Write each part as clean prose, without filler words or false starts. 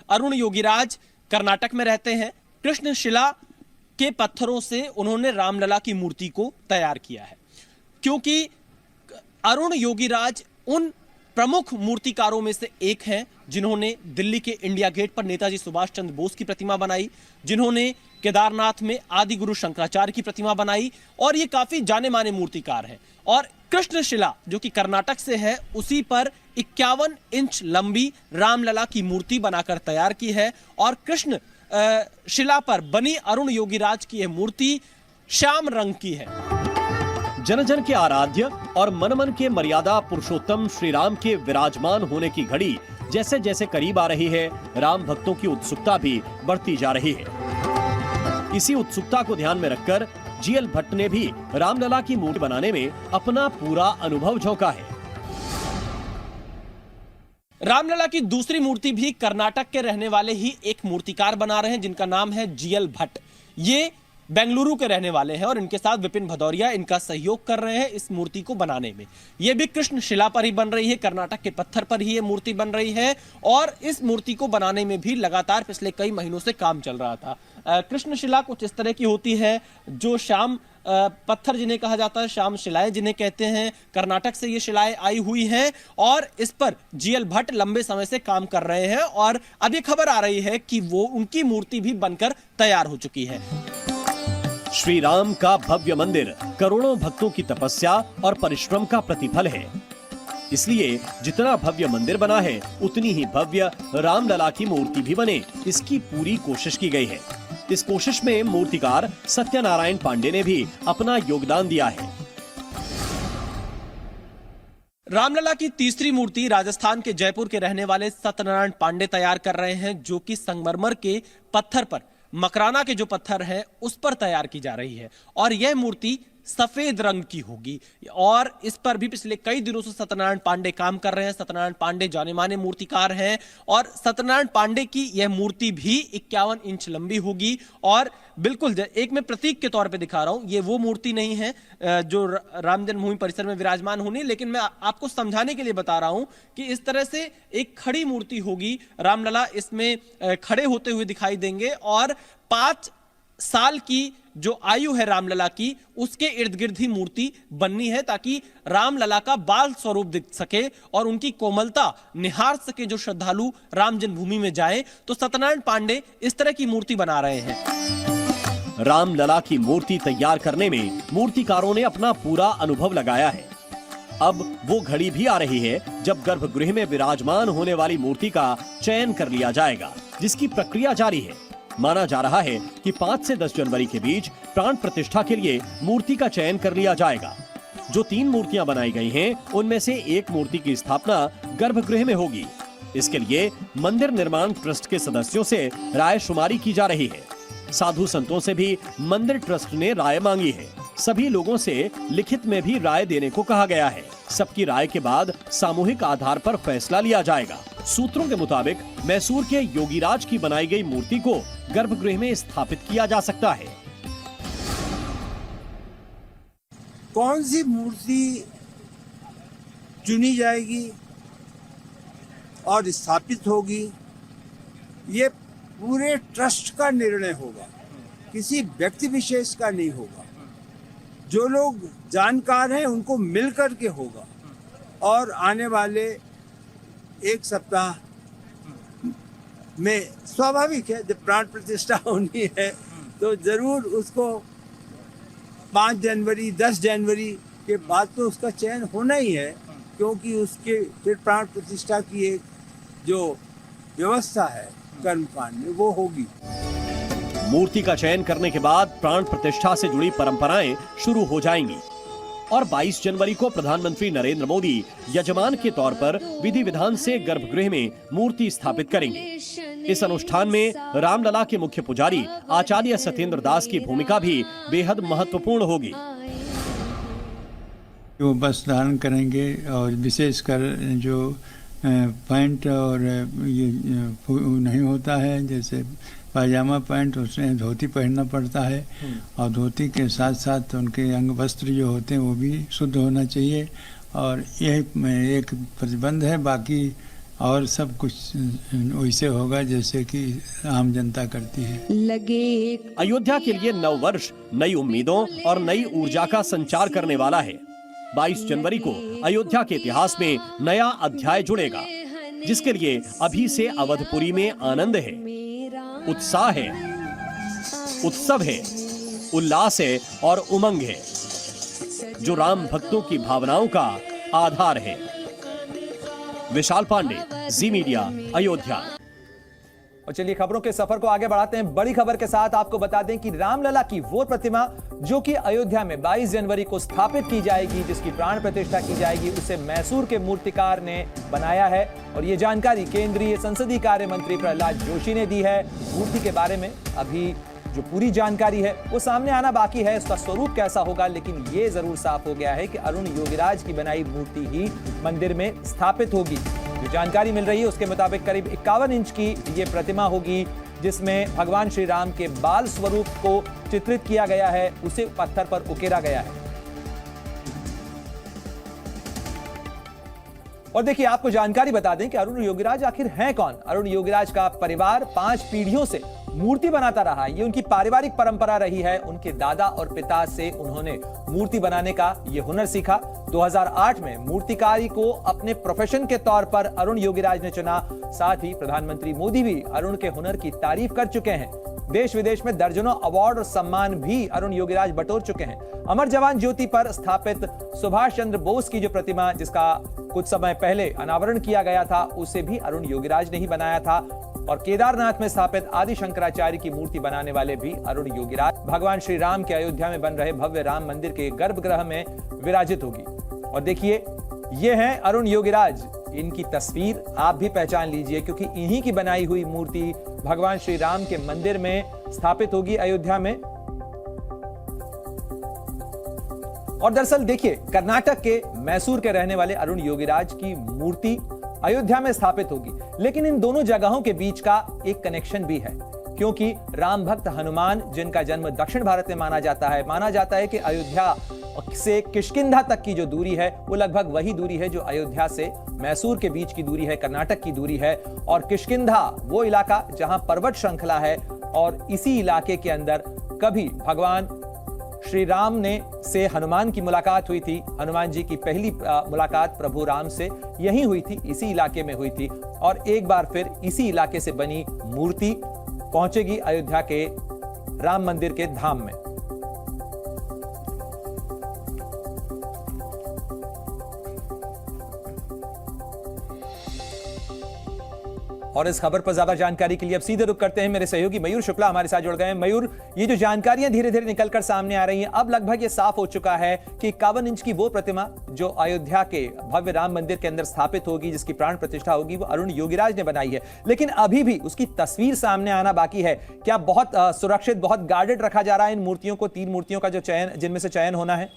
अरुण योगीराज कर्नाटक में रहते हैं। कृष्णशिला के पत्थरों से उन्होंने रामलला की मूर्ति को तैयार किया है, क्योंकि अरुण योगीराज उन प्रमुख मूर्तिकारों में से एक हैं जिन्होंने दिल्ली के इंडिया गेट पर नेताजी सुभाष चंद्र बोस की प्रतिमा बनाई, जिन्होंने केदारनाथ में आदि गुरु शंकराचार्य की प्रतिमा बनाई, और ये काफी जाने माने मूर्तिकार हैं। और कृष्णशिला जो कि कर्नाटक से है, उसी पर 51 इंच लंबी रामलला की मूर्ति बनाकर तैयार की है। और कृष्ण शिला पर बनी अरुण योगीराज की यह मूर्ति श्याम रंग की है। जन जन के आराध्य और मन मन के मर्यादा पुरुषोत्तम श्री राम के विराजमान होने की घड़ी जैसे जैसे करीब आ रही है, राम भक्तों की उत्सुकता भी बढ़ती जा रही है। इसी उत्सुकता को ध्यान में रखकर जीएल भट्ट ने भी रामलला की मूर्ति बनाने में अपना पूरा अनुभव झोंका है। रामलला की दूसरी मूर्ति भी कर्नाटक के रहने वाले ही एक मूर्तिकार बना रहे हैं, जिनका नाम है जीएल भट्ट। ये बेंगलुरु के रहने वाले हैं और इनके साथ विपिन भदौरिया इनका सहयोग कर रहे हैं इस मूर्ति को बनाने में। यह भी कृष्णशिला पर ही बन रही है, कर्नाटक के पत्थर पर ही ये मूर्ति बन रही है, और इस मूर्ति को बनाने में भी लगातार पिछले कई महीनों से काम चल रहा था। कृष्णशिला कुछ इस तरह की होती है, जो श्याम पत्थर जिन्हें कहा जाता है, श्याम शिलाएं जिन्हें कहते हैं, कर्नाटक से ये शिलाएं आई हुई हैं, और इस पर जीएल भट्ट लंबे समय से काम कर रहे हैं। और अब ये खबर आ रही है कि वो उनकी मूर्ति भी बनकर तैयार हो चुकी है। श्री राम का भव्य मंदिर करोड़ों भक्तों की तपस्या और परिश्रम का प्रतिफल है। इसलिए जितना भव्य मंदिर बना है, उतनी ही भव्य रामलला की मूर्ति भी बने, इसकी पूरी कोशिश की गई है। इस कोशिश में मूर्तिकार सत्यनारायण पांडे ने भी अपना योगदान दिया है। रामलला की तीसरी मूर्ति राजस्थान के जयपुर के रहने वाले सत्यनारायण पांडे तैयार कर रहे हैं, जो कि संगमरमर के पत्थर पर, मकराना के जो पत्थर हैं उस पर तैयार की जा रही है। और यह मूर्ति सफेद रंग की होगी, और इस पर भी पिछले कई दिनों से सत्यनारायण पांडे काम कर रहे हैं। सत्यनारायण पांडे जाने माने मूर्तिकार हैं, और सत्यनारायण पांडे की यह मूर्ति भी 51 इंच लंबी होगी। और बिल्कुल एक मैं प्रतीक के तौर पे दिखा रहा हूं, ये वो मूर्ति नहीं है जो राम जन्मभूमि परिसर में विराजमान होनी, लेकिन मैं आपको समझाने के लिए बता रहा हूं कि इस तरह से एक खड़ी मूर्ति होगी। रामलला इसमें खड़े होते हुए दिखाई देंगे, और 5 साल की जो आयु है रामलला की, उसके इर्द गिर्द ही मूर्ति बननी है, ताकि रामलला का बाल स्वरूप दिख सके और उनकी कोमलता निहार सके जो श्रद्धालु राम जन्मभूमि में जाए। तो सत्यनारायण पांडे इस तरह की मूर्ति बना रहे हैं। रामलला की मूर्ति तैयार करने में मूर्तिकारों ने अपना पूरा अनुभव लगाया है। अब वो घड़ी भी आ रही है जब गर्भगृह में विराजमान होने वाली मूर्ति का चयन कर लिया जाएगा, जिसकी प्रक्रिया जारी है। माना जा रहा है कि 5 से 10 जनवरी के बीच प्राण प्रतिष्ठा के लिए मूर्ति का चयन कर लिया जाएगा। जो 3 मूर्तियां बनाई गई हैं, उनमें से एक मूर्ति की स्थापना गर्भगृह में होगी। इसके लिए मंदिर निर्माण ट्रस्ट के सदस्यों से राय शुमारी की जा रही है। साधु संतों से भी मंदिर ट्रस्ट ने राय मांगी है। सभी लोगों से लिखित में भी राय देने को कहा गया है। सबकी राय के बाद सामूहिक आधार पर फैसला लिया जाएगा। सूत्रों के मुताबिक मैसूर के योगीराज की बनाई गई मूर्ति को गर्भगृह में स्थापित किया जा सकता है। कौन सी मूर्ति चुनी जाएगी और स्थापित होगी, ये पूरे ट्रस्ट का निर्णय होगा, किसी व्यक्ति विशेष का नहीं होगा। जो लोग जानकार हैं उनको मिल कर के होगा, और आने वाले 1 सप्ताह में स्वाभाविक है जब प्राण प्रतिष्ठा होनी है तो जरूर उसको 5 जनवरी 10 जनवरी के बाद तो उसका चयन होना ही है, क्योंकि उसके फिर प्राण प्रतिष्ठा की एक जो व्यवस्था है कर्मकांड में वो होगी। मूर्ति का चयन करने के बाद प्राण प्रतिष्ठा से जुड़ी परंपराएं शुरू हो जाएंगी, और 22 जनवरी को प्रधानमंत्री नरेंद्र मोदी यजमान के तौर पर विधि विधान से गर्भगृह में मूर्ति स्थापित करेंगे। इस अनुष्ठान में रामलला के मुख्य पुजारी आचार्य सत्येंद्र दास की भूमिका भी बेहद महत्वपूर्ण होगी। वो वस्त्र धारण करेंगे, और विशेषकर जो पैंट और ये नहीं होता है, जैसे पायजामा पैंट, उसमें धोती पहनना पड़ता है, और धोती के साथ साथ उनके अंग वस्त्र जो होते हैं वो भी शुद्ध होना चाहिए। और यह एक प्रतिबंध है, बाकी और सब कुछ वैसे होगा जैसे कि आम जनता करती है। लगे अयोध्या के लिए नव वर्ष नई उम्मीदों और नई ऊर्जा का संचार करने वाला है। 22 जनवरी को अयोध्या के इतिहास में नया अध्याय जुड़ेगा, जिसके लिए अभी से अवधपुरी में आनंद है, उत्साह है, उत्सव है, उल्लास है और उमंग है, जो राम भक्तों की भावनाओं का आधार है। विशाल पांडे, जी मीडिया, अयोध्या। और चलिए खबरों के सफर को आगे बढ़ाते हैं। बड़ी खबर के साथ आपको बता दें कि रामलला की वो प्रतिमा जो कि अयोध्या में 22 जनवरी को स्थापित की जाएगी, जिसकी प्राण प्रतिष्ठा की जाएगी, उसे मैसूर के मूर्तिकार ने बनाया है। और ये जानकारी केंद्रीय संसदीय कार्य मंत्री प्रहलाद जोशी ने दी है। मूर्ति के बारे में अभी जो पूरी जानकारी है वो सामने आना बाकी है, उसका स्वरूप कैसा होगा, लेकिन ये जरूर साफ हो गया है कि अरुण योगीराज की बनाई मूर्ति ही मंदिर में स्थापित होगी। जो जानकारी मिल रही है उसके मुताबिक करीब 51 इंच की ये प्रतिमा होगी, जिसमें भगवान श्री राम के बाल स्वरूप को चित्रित किया गया है, उसे पत्थर पर उकेरा गया है। और देखिए आपको जानकारी बता दें कि अरुण योगीराज आखिर हैं कौन। अरुण योगीराज का परिवार 5 पीढ़ियों से मूर्ति बनाता रहा है, ये उनकी पारिवारिक परंपरा रही है। उनके दादा और पिता से उन्होंने मूर्ति बनाने का ये हुनर सीखा। 2008 में मूर्तिकारी को अपने प्रोफेशन के तौर पर अरुण योगीराज ने चुना। साथ ही प्रधानमंत्री मोदी भी अरुण के हुनर की तारीफ कर चुके हैं। देश विदेश में दर्जनों अवार्ड और सम्मान भी अरुण योगीराज बटोर चुके हैं। अमर जवान ज्योति पर स्थापित सुभाष चंद्र बोस की जो प्रतिमा, जिसका कुछ समय पहले अनावरण किया गया था, उसे भी अरुण योगीराज ने ही बनाया था। और केदारनाथ में स्थापित आदि शंकराचार्य की मूर्ति बनाने वाले भी अरुण योगीराज। भगवान श्री राम के अयोध्या में बन रहे भव्य राम मंदिर के गर्भगृह में विराजित होगी। और देखिए ये हैं अरुण योगीराज, इनकी तस्वीर आप भी पहचान लीजिए, क्योंकि इन्हीं की बनाई हुई मूर्ति भगवान श्री राम के मंदिर में स्थापित होगी अयोध्या में। और दरअसल देखिए कर्नाटक के मैसूर के रहने वाले अरुण योगीराज की मूर्ति अयोध्या में स्थापित होगी, लेकिन इन दोनों जगहों के बीच का एक कनेक्शन भी है, क्योंकि राम भक्त हनुमान, जिनका जन्म दक्षिण भारत में माना जाता है कि अयोध्या से किष्किंधा तक की जो दूरी है वो लगभग वही दूरी है जो अयोध्या से मैसूर के बीच की दूरी है, कर्नाटक की दूरी है। और किष्किंधा वो इलाका जहां पर्वत श्रृंखला है, और इसी इलाके के अंदर कभी भगवान श्री राम ने से हनुमान की मुलाकात हुई थी। हनुमान जी की पहली मुलाकात प्रभु राम से यहीं हुई थी, इसी इलाके में हुई थी। और एक बार फिर इसी इलाके से बनी मूर्ति पहुंचेगी अयोध्या के राम मंदिर के धाम में। और इस खबर पर ज्यादा जानकारी के लिए अब सीधे रुख करते हैं, मेरे सहयोगी मयूर शुक्ला हमारे साथ जुड़ गए हैं। मयूर, ये जो जानकारियां धीरे धीरे निकलकर सामने आ रही हैं, अब लगभग ये साफ हो चुका है कि 51 इंच की वो प्रतिमा जो अयोध्या के भव्य राम मंदिर के अंदर स्थापित होगी, जिसकी प्राण प्रतिष्ठा होगी, वो अरुण योगीराज ने बनाई है। लेकिन अभी भी उसकी तस्वीर सामने आना बाकी है। क्या बहुत सुरक्षित, बहुत गार्डेड रखा जा रहा है इन मूर्तियों को, 3 मूर्तियों का जो चयन, जिनमें से चयन होना है?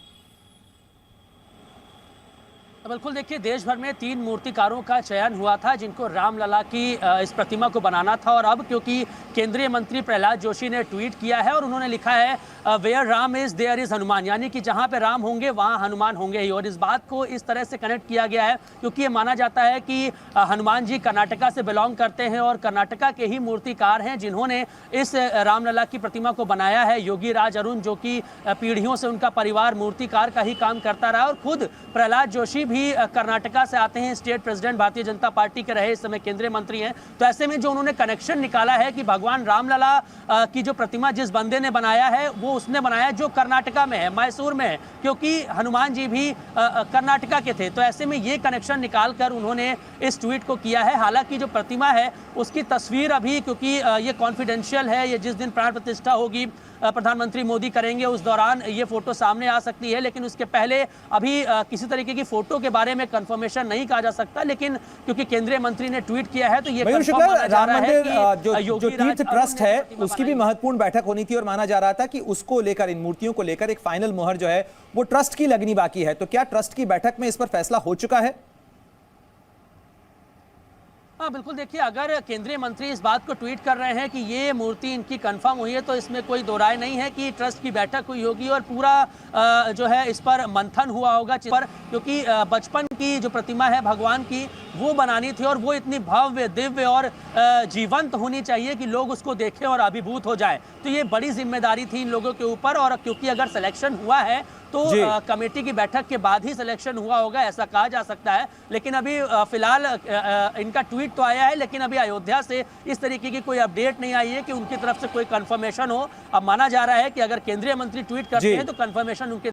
बिल्कुल, देखिए देश भर में 3 मूर्तिकारों का चयन हुआ था जिनको रामलला की इस प्रतिमा को बनाना था। और अब क्योंकि केंद्रीय मंत्री प्रहलाद जोशी ने ट्वीट किया है और उन्होंने लिखा है where Ram is there is Hanuman, यानी कि जहां पे राम होंगे वहां हनुमान होंगे ही। और इस बात को इस तरह से कनेक्ट किया गया है क्योंकि ये माना जाता है कि हनुमान जी कर्नाटका से बिलोंग करते हैं और कर्नाटका के ही मूर्तिकार हैं जिन्होंने इस रामलला की प्रतिमा को बनाया है। योगीराज अरुण, जो कि पीढ़ियों से उनका परिवार मूर्तिकार का ही काम करता रहा, और खुद प्रहलाद जोशी भी कर्नाटका से आते हैं, state president Bharatiya Janata party के रहे, इस समय केंद्रीय मंत्री हैं। तो ऐसे में जो उन्होंने कनेक्शन निकाला है कि भगवान रामलला की जो प्रतिमा जिस बंदे ने बनाया है वो उसने बनाया जो कर्नाटका में है, मैसूर में है, क्योंकि हनुमान जी भी कर्नाटका के थे। तो ऐसे में ये कनेक्शन निकालकर उन्होंने इस ट्वीट को किया है। हालांकि जो प्रतिमा है उसकी तस्वीर अभी, क्योंकि ये कॉन्फिडेंशियल है, ये जिस दिन प्राण प्रतिष्ठा होगी प्रधानमंत्री मोदी करेंगे उस दौरान ये फोटो सामने आ सकती है, लेकिन उसके पहले अभी किसी तरीके की फोटो के बारे में कंफर्मेशन नहीं कहा जा सकता। लेकिन क्योंकि केंद्रीय मंत्री ने ट्वीट किया है तो ये राम मंदिर जो तीर्थ ट्रस्ट है उसकी भी महत्वपूर्ण बैठक होनी थी और माना जा रहा था कि उसको लेकर, इन मूर्तियों को लेकर एक फाइनल मुहर जो है वो ट्रस्ट की लगनी बाकी है। तो क्या ट्रस्ट की बैठक में इस पर फैसला हो चुका है? हाँ बिल्कुल, देखिए अगर केंद्रीय मंत्री इस बात को ट्वीट कर रहे हैं कि ये मूर्ति इनकी कंफर्म हुई है तो इसमें कोई दो राय नहीं है कि ट्रस्ट की बैठक हुई होगी और पूरा जो है इस पर मंथन हुआ होगा पर, क्योंकि बचपन की जो प्रतिमा है भगवान की वो बनानी थी और वो इतनी भव्य, दिव्य और जीवंत होनी चाहिए कि लोग उसको देखें और अभिभूत हो जाए। तो ये बड़ी जिम्मेदारी थी इन लोगों के ऊपर, और क्योंकि अगर सिलेक्शन हुआ है तो कमेटी की बैठक के बाद ही सिलेक्शन हुआ होगा, ऐसा कहा जा सकता है। लेकिन अभी फिलहाल इनका ट्वीट तो आया है, लेकिन अभी अयोध्या से इस तरीके की कोई अपडेट नहीं आई है कि उनकी तरफ से कोई कंफर्मेशन हो। अब माना जा रहा है कि अगर केंद्रीय मंत्री ट्वीट करते हैं तो कंफर्मेशन उनकी